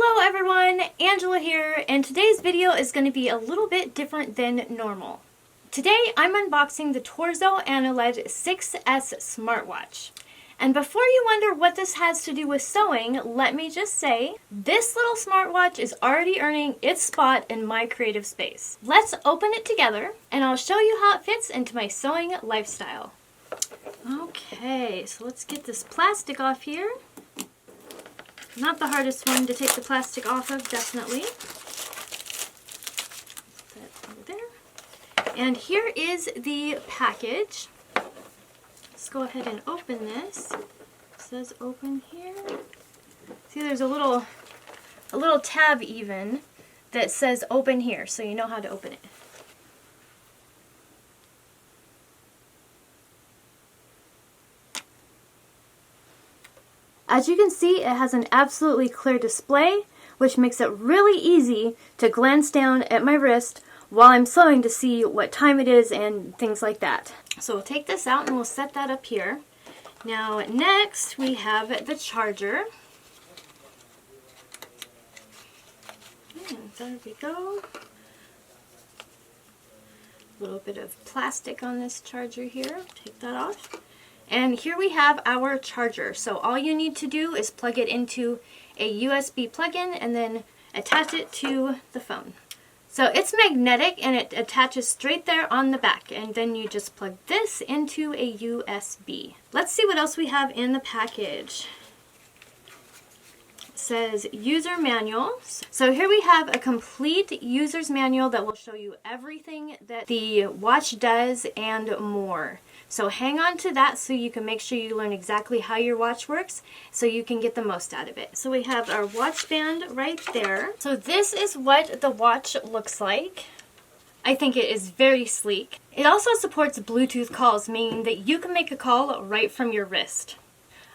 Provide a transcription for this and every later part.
Hello everyone, Angela here, and today's video is going to be a little bit different than normal. Today I'm unboxing the TOZO AMOLED 6S smartwatch. And before you wonder what this has to do with sewing, let me just say, this little smartwatch is already earning its spot in my creative space. Let's open it together, and I'll show you how it fits into my sewing lifestyle. Okay, so let's get this plastic off here. Not the hardest one to take the plastic off of, definitely. Put that over there. And here is the package. Let's go ahead and open this. It says open here. See, there's a little tab even that says open here, so you know how to open it. As you can see, it has an absolutely clear display, which makes it really easy to glance down at my wrist while I'm sewing to see what time it is and things like that. So we'll take this out and we'll set that up here. Now next we have the charger. And there we go. A little bit of plastic on this charger here. Take that off. And here we have our charger. So all you need to do is plug it into a USB plug-in and then attach it to the phone. So it's magnetic and it attaches straight there on the back, and then you just plug this into a USB. Let's see what else we have in the package. It says user manual. So here we have a complete user's manual that will show you everything that the watch does and more. So hang on to that so you can make sure you learn exactly how your watch works so you can get the most out of it. So we have our watch band right there. So this is what the watch looks like. I think it is very sleek. It also supports Bluetooth calls, meaning that you can make a call right from your wrist.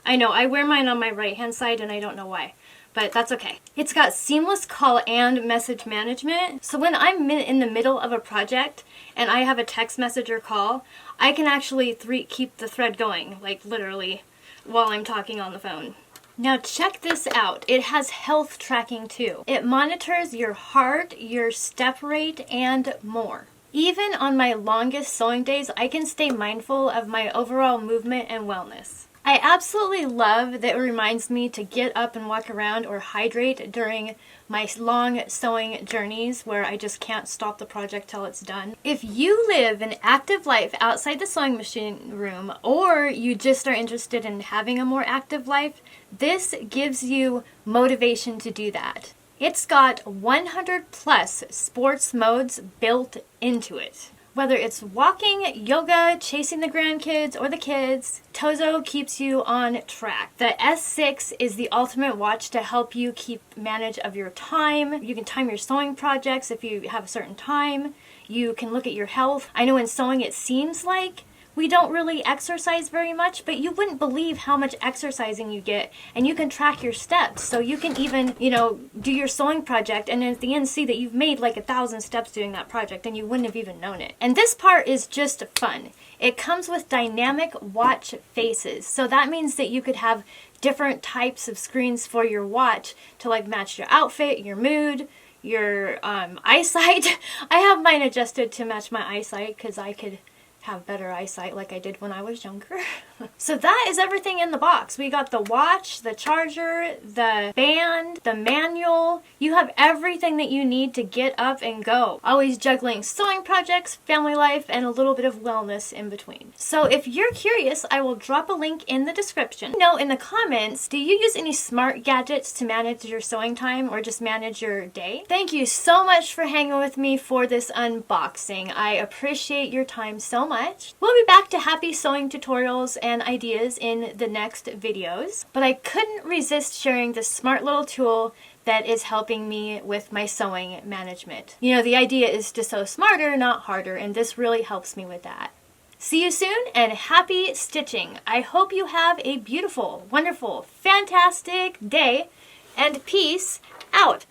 I know, I wear mine on my right hand side and I don't know why, but that's okay. It's got seamless call and message management. So when I'm in the middle of a project and I have a text message or call, I can actually keep the thread going, like literally, while I'm talking on the phone. Now check this out. It has health tracking too. It monitors your heart, your step rate, and more. Even on my longest sewing days, I can stay mindful of my overall movement and wellness. I absolutely love that it reminds me to get up and walk around or hydrate during my long sewing journeys where I just can't stop the project till it's done. If you live an active life outside the sewing machine room, or you just are interested in having a more active life, this gives you motivation to do that. It's got 100 plus sports modes built into it. Whether it's walking, yoga, chasing the grandkids, or the kids, TOZO keeps you on track. The S6 is the ultimate watch to help you keep manage of your time. You can time your sewing projects if you have a certain time. You can look at your health. I know in sewing it seems like we don't really exercise very much, but you wouldn't believe how much exercising you get, and you can track your steps. So you can even, do your sewing project and at the end see that you've made like 1,000 steps doing that project and you wouldn't have even known it. And this part is just fun. It comes with dynamic watch faces. So that means that you could have different types of screens for your watch to like match your outfit, your mood, your eyesight. I have mine adjusted to match my eyesight because I could have better eyesight like I did when I was younger. So that is everything in the box. We got the watch, the charger, the band, the manual. You have everything that you need to get up and go. Always juggling sewing projects, family life, and a little bit of wellness in between. So if you're curious, I will drop a link in the description. In the comments, do you use any smart gadgets to manage your sewing time or just manage your day? Thank you so much for hanging with me for this unboxing. I appreciate your time so much. We'll be back to happy sewing tutorials and ideas in the next videos, but I couldn't resist sharing this smart little tool that is helping me with my sewing management. The idea is to sew smarter, not harder, and this really helps me with that. See you soon and happy stitching. I hope you have a beautiful, wonderful, fantastic day, and peace out.